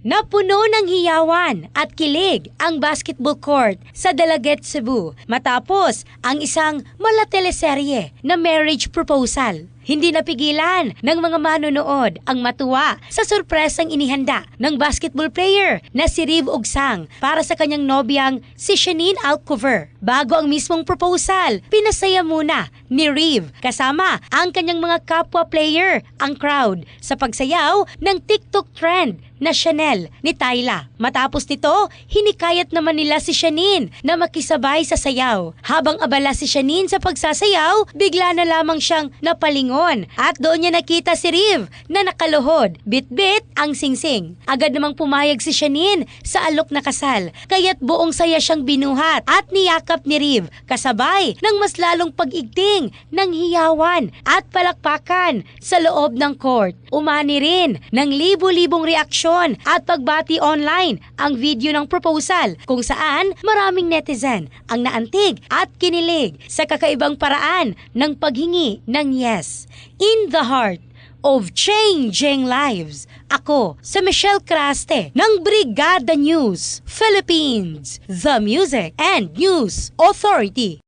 Napuno ng hiyawan at kilig ang basketball court sa Dalaget, Cebu matapos ang isang malateleserye na marriage proposal. Hindi napigilan ng mga manonood ang matuwa sa sorpresang inihanda ng basketball player na si Riv Ugsang para sa kanyang nobyang si Shanine Alcover. Bago ang mismong proposal, pinasaya muna ni Riv kasama ang kanyang mga kapwa player ang crowd sa pagsayaw ng TikTok trend na Chanel ni Tyla. Matapos nito, hinikayat naman nila si Shanine na makisabay sa sayaw. Habang abala si Shanine sa pagsasayaw, bigla na lamang siyang napalingon at doon niya nakita si Riv na nakaluhod. Bit-bit ang singsing. Agad namang pumayag si Shanine sa alok na kasal, kaya't buong saya siyang binuhat at niyakap ni Riv kasabay ng mas lalong pag-igting ng hiyawan at palakpakan sa loob ng court. Umani rin ng libo-libong reaksyon at pagbati online ang video ng proposal kung saan maraming netizen ang naantig at kinilig sa kakaibang paraan ng paghingi ng yes. In the heart of changing lives, ako si Michelle Craste ng Brigada News Philippines, the Music and News Authority.